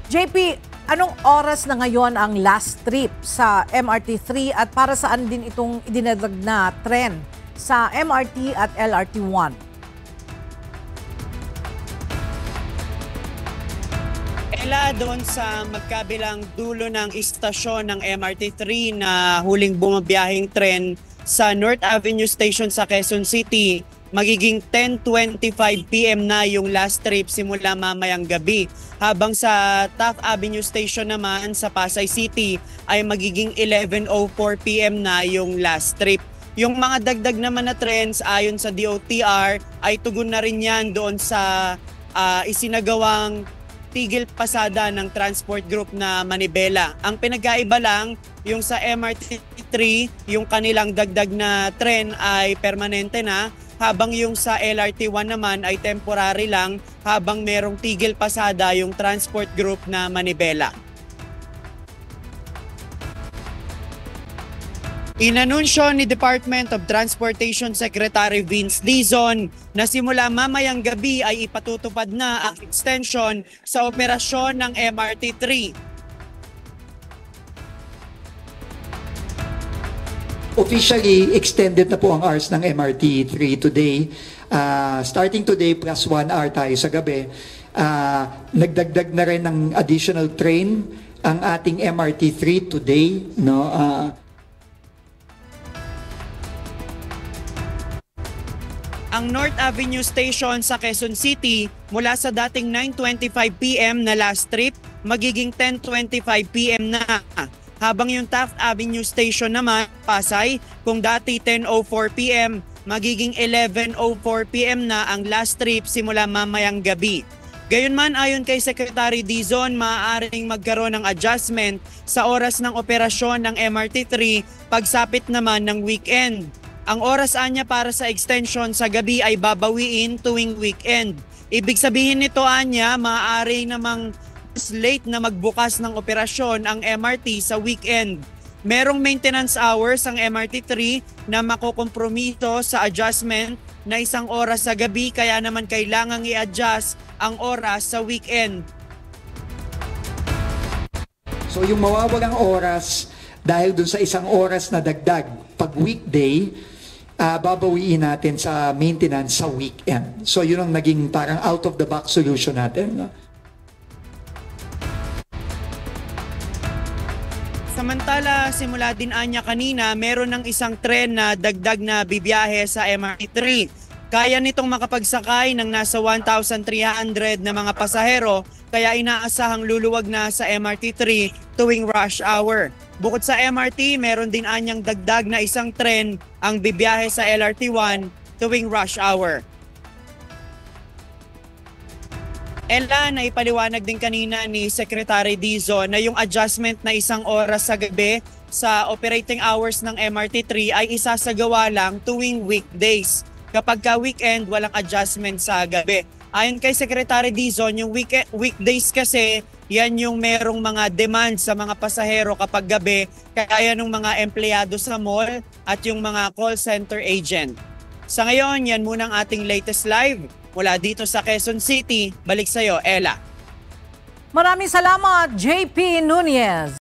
JP, anong oras na ngayon ang last trip sa MRT3 at para saan din itong idinagdag na tren sa MRT at LRT1? Doon sa magkabilang dulo ng istasyon ng MRT3 na huling bumabiyahing tren sa North Avenue Station sa Quezon City, magiging 10:25 PM na yung last trip simula mamayang gabi. Habang sa Taft Avenue Station naman sa Pasay City ay magiging 11:04 PM na yung last trip. Yung mga dagdag naman na trends ayon sa DOTR ay tugon na rin yan doon sa isinagawang tigil pasada ng transport group na Manibela. Ang pinagkaiba lang, yung sa MRT3, yung kanilang dagdag na tren ay permanente na, habang yung sa LRT1 naman ay temporary lang habang merong tigil pasada yung transport group na Manibela. Inanunsyo ni Department of Transportation Secretary Vince Dizon na simula mamayang gabi ay ipatutupad na ang extension sa operasyon ng MRT3. Officially extended na po ang hours ng MRT3 today. Starting today plus 1 hour tayo sa gabi. Nagdagdag na rin ng additional train ang ating MRT3 today, no? Ang North Avenue Station sa Quezon City mula sa dating 9:25 PM na last trip, magiging 10:25 PM na. Habang yung Taft Avenue Station naman, Pasay, kung dati 10:04 PM, magiging 11:04 PM na ang last trip simula mamayang gabi. Gayunman, ayon kay Secretary Dizon, maaaring magkaroon ng adjustment sa oras ng operasyon ng MRT3 pagsapit naman ng weekend. Ang oras anya para sa extension sa gabi ay babawiin tuwing weekend. Ibig sabihin nito anya, maaari namang late na magbukas ng operasyon ang MRT sa weekend. Merong maintenance hours ang MRT3 na makokompromiso sa adjustment na 1 oras sa gabi, kaya naman kailangang i-adjust ang oras sa weekend. So yung mawawalang oras dahil dun sa 1 oras na dagdag pag weekday, babawiin natin sa maintenance sa weekend. So yun ang naging parang out of the box solution natin. No? Samantala, simula din anya kanina, meron ng isang tren na dagdag na bibiyahe sa MRT3. Kaya nitong makapagsakay ng nasa 1,300 na mga pasahero, kaya inaasahang luluwag na sa MRT3 tuwing rush hour. Bukod sa MRT, meron din anyang dagdag na isang tren ang bibiyahe sa LRT1 tuwing rush hour. Ella, naipaliwanag din kanina ni Secretary Dizon na yung adjustment na 1 oras sa gabi sa operating hours ng MRT3 ay isasagawa lang tuwing weekdays. Kapag ka weekend, walang adjustment sa gabi. Ayon kay Secretary Dizon, yung weekdays kasi, yan yung merong mga demand sa mga pasahero kapag gabi, kaya ng mga empleyado sa mall at yung mga call center agent. Sa ngayon, yan muna ang ating latest live. Mula dito sa Quezon City, balik sa'yo, Ella. Maraming salamat, JP Nunez.